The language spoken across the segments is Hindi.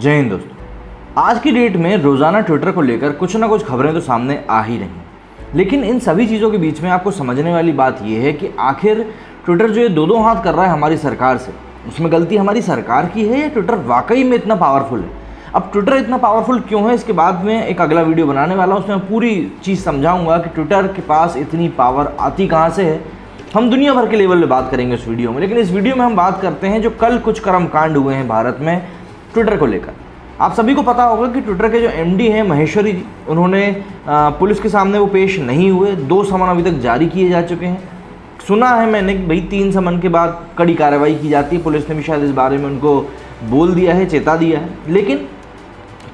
जय हिंद दोस्तों। आज की डेट में रोज़ाना ट्विटर को लेकर कुछ ना कुछ खबरें तो सामने आ ही रही हैं, लेकिन इन सभी चीज़ों के बीच में आपको समझने वाली बात यह है कि आखिर ट्विटर जो ये दो हाथ कर रहा है हमारी सरकार से, उसमें गलती हमारी सरकार की है या ट्विटर वाकई में इतना पावरफुल है। अब ट्विटर इतना पावरफुल क्यों है, इसके बाद में एक अगला वीडियो बनाने वाला हूँ, उसमें मैं पूरी चीज़ समझाऊंगा कि ट्विटर के पास इतनी पावर आती कहाँ से है। हम दुनिया भर के लेवल पे बात करेंगे इस वीडियो में, लेकिन इस वीडियो में हम बात करते हैं जो कल कुछ कर्मकांड हुए हैं भारत में ट्विटर को लेकर। आप सभी को पता होगा कि ट्विटर के जो एमडी हैं महेश्वरी जी, उन्होंने पुलिस के सामने वो पेश नहीं हुए। 2 समन अभी तक जारी किए जा चुके हैं। सुना है मैंने कि भाई 3 समन के बाद कड़ी कार्रवाई की जाती है। पुलिस ने भी शायद इस बारे में उनको बोल दिया है, चेता दिया है। लेकिन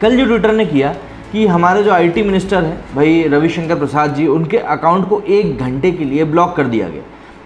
कल जो ट्विटर ने किया कि हमारे जो आईटी मिनिस्टर हैं भाई रविशंकर प्रसाद जी, उनके अकाउंट को 1 घंटे के लिए ब्लॉक कर दिया गया।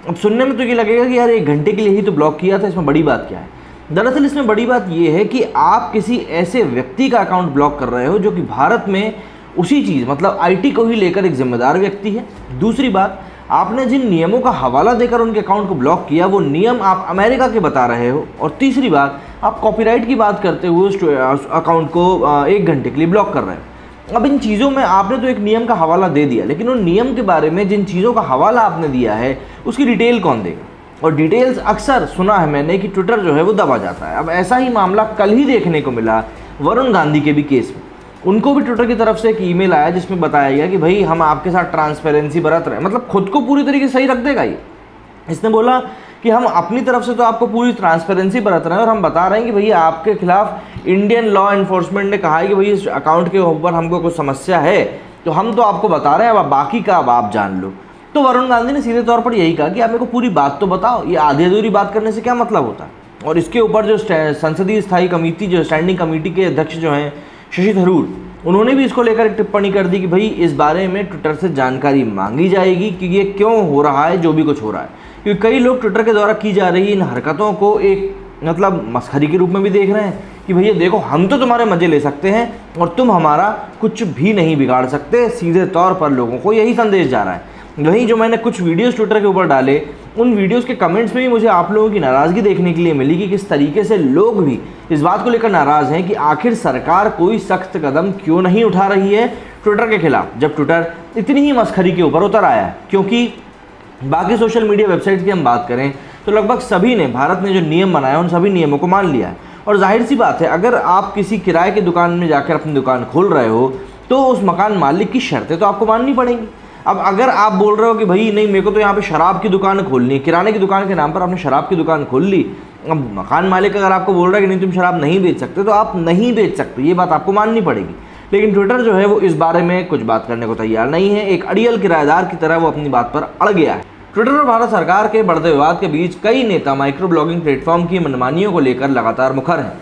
अब सुनने में तो ये लगेगा कि यार 1 घंटे के लिए ही तो ब्लॉक किया था, इसमें बड़ी बात क्या है। दरअसल इसमें बड़ी बात यह है कि आप किसी ऐसे व्यक्ति का अकाउंट ब्लॉक कर रहे हो जो कि भारत में उसी चीज़ मतलब आईटी को ही लेकर एक जिम्मेदार व्यक्ति है। दूसरी बात, आपने जिन नियमों का हवाला देकर उनके अकाउंट को ब्लॉक किया वो नियम आप अमेरिका के बता रहे हो। और तीसरी बात, आप कॉपीराइट की बात करते हुए उस अकाउंट को 1 घंटे के लिए ब्लॉक कर रहे हो। अब इन चीज़ों में आपने तो एक नियम का हवाला दे दिया, लेकिन उन नियम के बारे में जिन चीज़ों का हवाला आपने दिया है उसकी डिटेल कौन देगा। और डिटेल्स अक्सर सुना है मैंने कि ट्विटर जो है वो दबा जाता है। अब ऐसा ही मामला कल ही देखने को मिला वरुण गांधी के भी केस में। उनको भी ट्विटर की तरफ से एक ईमेल आया जिसमें बताया गया कि भाई हम आपके साथ ट्रांसपेरेंसी बरत रहे हैं, मतलब खुद को पूरी तरीके से सही रख देगा ये। इसने बोला कि हम अपनी तरफ से तो आपको पूरी ट्रांसपेरेंसी बरत रहे हैं और हम बता रहे हैं कि भैया आपके खिलाफ इंडियन लॉ एनफोर्समेंट ने कहा है कि भाई इस अकाउंट के ऊपर हमको कुछ समस्या है, तो हम तो आपको बता रहे हैं, अब बाकी का अब आप जान लो। तो वरुण गांधी ने सीधे तौर पर यही कहा कि आप मेरे को पूरी बात तो बताओ, ये आधी अधूरी बात करने से क्या मतलब होता है। और इसके ऊपर जो संसदीय स्थायी कमेटी जो स्टैंडिंग कमेटी के अध्यक्ष जो हैं शशि थरूर, उन्होंने भी इसको लेकर एक टिप्पणी कर दी कि भाई इस बारे में ट्विटर से जानकारी मांगी जाएगी कि ये क्यों हो रहा है जो भी कुछ हो रहा है। क्योंकि कई लोग ट्विटर के द्वारा की जा रही इन हरकतों को एक मतलब मस्खरी के रूप में भी देख रहे हैं कि भैया देखो हम तो तुम्हारे मजे ले सकते हैं और तुम हमारा कुछ भी नहीं बिगाड़ सकते। सीधे तौर पर लोगों को यही संदेश जा रहा है। वहीं जो मैंने कुछ वीडियोस ट्विटर के ऊपर डाले, उन वीडियोस के कमेंट्स में भी मुझे आप लोगों की नाराज़गी देखने के लिए मिली कि किस तरीके से लोग भी इस बात को लेकर नाराज़ हैं कि आखिर सरकार कोई सख्त कदम क्यों नहीं उठा रही है ट्विटर के खिलाफ, जब ट्विटर इतनी ही मस्खरी के ऊपर उतर आया है। क्योंकि बाकी सोशल मीडिया वेबसाइट की हम बात करें तो लगभग सभी ने भारत ने जो नियम बनाए उन सभी नियमों को मान लिया है। और जाहिर सी बात है, अगर आप किसी किराए की दुकान में जाकर अपनी दुकान खोल रहे हो तो उस मकान मालिक की शर्तें तो आपको माननी पड़ेंगी। अब अगर आप बोल रहे हो कि भाई नहीं मेरे को तो यहाँ पे शराब की दुकान खोलनी है, किराने की दुकान के नाम पर आपने शराब की दुकान खोल ली, अब मकान मालिक अगर आपको बोल रहा है कि नहीं तुम शराब नहीं बेच सकते, तो आप नहीं बेच सकते, ये बात आपको माननी पड़ेगी। लेकिन ट्विटर जो है वो इस बारे में कुछ बात करने को तैयार नहीं है। एक अड़ियल किराएदार की तरह वो अपनी बात पर अड़ गया है। ट्विटर और भारत सरकार के बढ़ते विवाद के बीच कई नेता माइक्रो ब्लॉगिंग प्लेटफॉर्म की मनमानियों को लेकर लगातार मुखर हैं।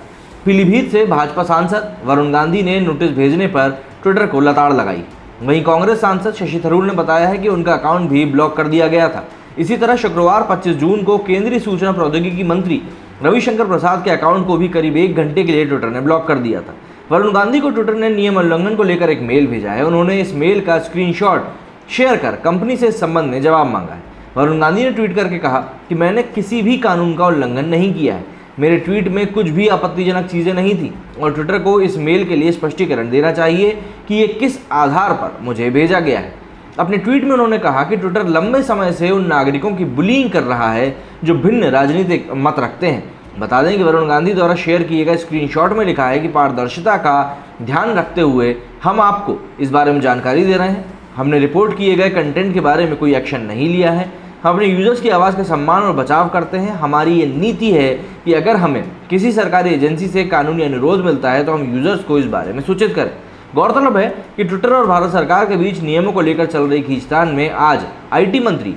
पीलीभीत से भाजपा सांसद वरुण गांधी ने नोटिस भेजने पर ट्विटर को लताड़ लगाई। वहीं कांग्रेस सांसद शशि थरूर ने बताया है कि उनका अकाउंट भी ब्लॉक कर दिया गया था। इसी तरह शुक्रवार 25 जून को केंद्रीय सूचना प्रौद्योगिकी मंत्री रविशंकर प्रसाद के अकाउंट को भी करीब 1 घंटे के लिए ट्विटर ने ब्लॉक कर दिया था। वरुण गांधी को ट्विटर ने नियम उल्लंघन को लेकर एक मेल भेजा है। उन्होंने इस मेल का स्क्रीनशॉट शेयर कर कंपनी से इस संबंध में जवाब मांगा है। वरुण गांधी ने ट्वीट करके कहा कि मैंने किसी भी कानून का उल्लंघन नहीं किया है, मेरे ट्वीट में कुछ भी आपत्तिजनक चीज़ें नहीं थी और ट्विटर को इस मेल के लिए स्पष्टीकरण देना चाहिए कि ये किस आधार पर मुझे भेजा गया है। अपने ट्वीट में उन्होंने कहा कि ट्विटर लंबे समय से उन नागरिकों की बुलिंग कर रहा है जो भिन्न राजनीतिक मत रखते हैं। बता दें कि वरुण गांधी द्वारा शेयर किए गए स्क्रीनशॉट में लिखा है कि पारदर्शिता का ध्यान रखते हुए हम आपको इस बारे में जानकारी दे रहे हैं। हमने रिपोर्ट किए गए कंटेंट के बारे में कोई एक्शन नहीं लिया है। हम अपने यूज़र्स की आवाज़ का सम्मान और बचाव करते हैं। हमारी ये नीति है कि अगर हमें किसी सरकारी एजेंसी से कानूनी अनुरोध मिलता है तो हम यूज़र्स को इस बारे में सूचित करें। गौरतलब है कि ट्विटर और भारत सरकार के बीच नियमों को लेकर चल रही खींचतान में आज आईटी मंत्री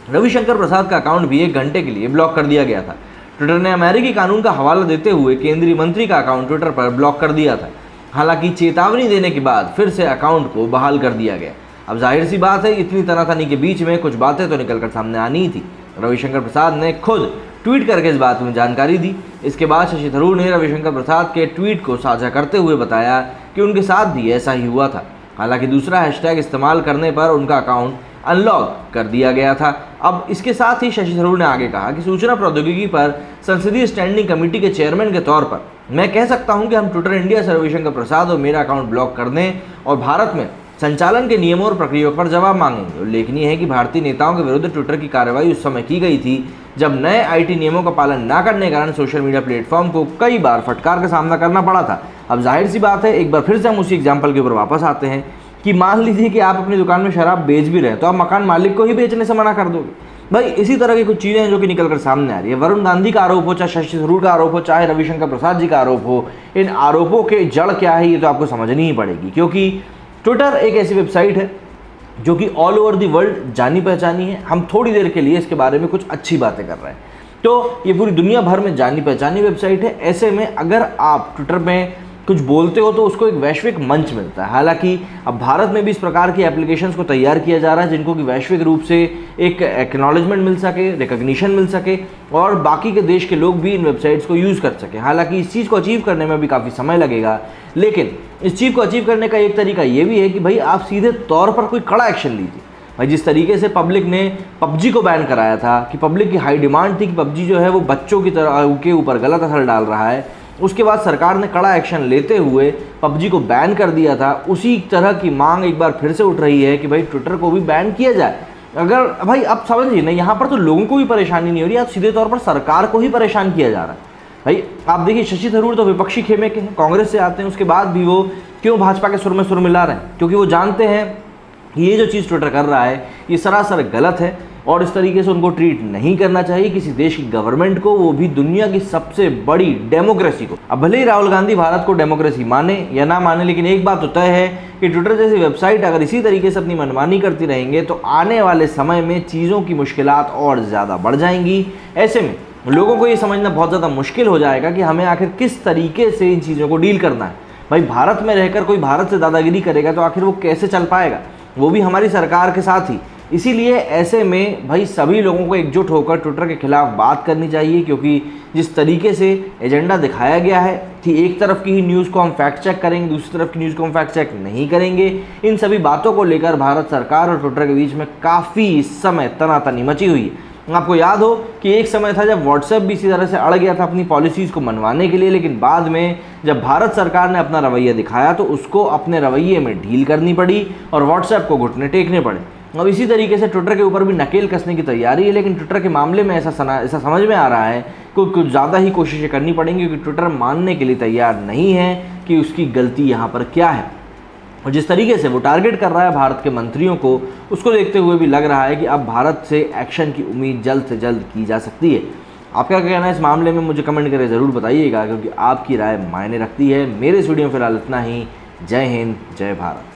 रविशंकर प्रसाद का अकाउंट भी 1 घंटे के लिए ब्लॉक कर दिया गया था। ट्विटर ने अमेरिकी कानून का हवाला देते हुए केंद्रीय मंत्री का अकाउंट ट्विटर पर ब्लॉक कर दिया था। हालांकि चेतावनी देने के बाद फिर से अकाउंट को बहाल कर दिया गया। अब जाहिर सी बात है, इतनी तनातनी के बीच में कुछ बातें तो निकलकर सामने आनी ही थी। रविशंकर प्रसाद ने खुद ट्वीट करके इस बात में जानकारी दी। इसके बाद शशि थरूर ने रविशंकर प्रसाद के ट्वीट को साझा करते हुए बताया कि उनके साथ भी ऐसा ही हुआ था। हालांकि दूसरा हैशटैग इस्तेमाल करने पर उनका अकाउंट अनलॉक कर दिया गया था। अब इसके साथ ही शशि थरूर ने आगे कहा कि सूचना प्रौद्योगिकी पर संसदीय स्टैंडिंग कमेटी के चेयरमैन के तौर पर मैं कह सकता हूं कि हम ट्विटर इंडिया से रविशंकर प्रसाद और मेरा अकाउंट ब्लॉक कर दें और भारत में संचालन के नियमों और प्रक्रियाओं पर जवाब मांगेंगे। उल्लेखनीय है कि भारतीय नेताओं के विरुद्ध ट्विटर की कार्रवाई उस समय की गई थी जब नए आईटी नियमों का पालन न करने के कारण सोशल मीडिया प्लेटफॉर्म को कई बार फटकार का सामना करना पड़ा था। अब जाहिर सी बात है, एक बार फिर से हम उसी एग्जाम्पल के ऊपर वापस आते हैं कि मान लीजिए कि आप अपनी दुकान में शराब बेच भी रहे हैं तो आप मकान मालिक को ही बेचने से मना कर दोगे। भाई इसी तरह की कुछ चीज़ें हैं जो कि निकल कर सामने आ रही है। वरुण गांधी का आरोप हो, चाहे शशि थरूर का आरोप हो, चाहे रविशंकर प्रसाद जी का आरोप हो, इन आरोपों के जड़ क्या है ये तो आपको समझनी ही पड़ेगी, क्योंकि ट्विटर एक ऐसी वेबसाइट है जो कि ऑल ओवर दी वर्ल्ड जानी पहचानी है। हम थोड़ी देर के लिए इसके बारे में कुछ अच्छी बातें कर रहे हैं तो ये पूरी दुनिया भर में जानी पहचानी वेबसाइट है। ऐसे में अगर आप ट्विटर में कुछ बोलते हो तो उसको एक वैश्विक मंच मिलता है। हालांकि अब भारत में भी इस प्रकार की एप्लीकेशंस को तैयार किया जा रहा है जिनको कि वैश्विक रूप से एक एक्नॉलेजमेंट मिल सके, रिकग्निशन मिल सके और बाकी के देश के लोग भी इन वेबसाइट्स को यूज़ कर सकें। हालांकि इस चीज़ को अचीव करने में भी काफ़ी समय लगेगा, लेकिन इस चीज़ को अचीव करने का एक तरीका ये भी है कि भाई आप सीधे तौर पर कोई कड़ा एक्शन लीजिए। भाई जिस तरीके से पब्लिक ने पबजी को बैन कराया था कि पब्लिक की हाई डिमांड थी कि पबजी जो है वो बच्चों की तरह के ऊपर गलत असर डाल रहा है, उसके बाद सरकार ने कड़ा एक्शन लेते हुए पबजी को बैन कर दिया था। उसी तरह की मांग एक बार फिर से उठ रही है कि भाई ट्विटर को भी बैन किया जाए। अगर भाई आप समझिए ना, यहाँ पर तो लोगों को भी परेशानी नहीं हो रही, आप सीधे तौर पर सरकार को ही परेशान किया जा रहा है। भाई आप देखिए, शशि थरूर तो विपक्षी खेमे के हैं, कांग्रेस से आते हैं, उसके बाद भी वो क्यों भाजपा के सुर में सुर मिला रहे हैं? क्योंकि वो जानते हैं कि ये जो चीज़ ट्विटर कर रहा है ये सरासर गलत है और इस तरीके से उनको ट्रीट नहीं करना चाहिए किसी देश की गवर्नमेंट को, वो भी दुनिया की सबसे बड़ी डेमोक्रेसी को। अब भले ही राहुल गांधी भारत को डेमोक्रेसी माने या ना माने, लेकिन एक बात तो तय है कि ट्विटर जैसी वेबसाइट अगर इसी तरीके से अपनी मनमानी करती रहेंगे तो आने वाले समय में चीज़ों की मुश्किलात और ज़्यादा बढ़ जाएंगी। ऐसे में लोगों को ये समझना बहुत ज़्यादा मुश्किल हो जाएगा कि हमें आखिर किस तरीके से इन चीज़ों को डील करना है। भाई भारत में रहकर कोई भारत से दादागिरी करेगा तो आखिर वो कैसे चल पाएगा, वो भी हमारी सरकार के साथ ही। इसीलिए ऐसे में भाई सभी लोगों को एकजुट होकर ट्विटर के खिलाफ बात करनी चाहिए, क्योंकि जिस तरीके से एजेंडा दिखाया गया है कि एक तरफ की ही न्यूज़ को हम फैक्ट चेक करेंगे, दूसरी तरफ की न्यूज़ को हम फैक्ट चेक नहीं करेंगे, इन सभी बातों को लेकर भारत सरकार और ट्विटर के बीच में काफ़ी इस समय तनातनी मची हुई है। आपको याद हो कि एक समय था जब व्हाट्सएप भी इसी तरह से अड़ गया था अपनी पॉलिसीज़ को मनवाने के लिए, लेकिन बाद में जब भारत सरकार ने अपना रवैया दिखाया तो उसको अपने रवैये में ढील करनी पड़ी और व्हाट्सएप को घुटने टेकने पड़े। अब इसी तरीके से ट्विटर के ऊपर भी नकेल कसने की तैयारी है, लेकिन ट्विटर के मामले में ऐसा समझ में आ रहा है कि कुछ ज़्यादा ही कोशिशें करनी पड़ेंगी, क्योंकि ट्विटर मानने के लिए तैयार नहीं है कि उसकी गलती यहाँ पर क्या है। और जिस तरीके से वो टारगेट कर रहा है भारत के मंत्रियों को, उसको देखते हुए भी लग रहा है कि अब भारत से एक्शन की उम्मीद जल्द से जल्द की जा सकती है। आपका क्या कहना है इस मामले में, मुझे कमेंट करके ज़रूर बताइएगा, क्योंकि आपकी राय मायने रखती है। मेरे इस वीडियो में फिलहाल इतना ही। जय हिंद, जय भारत।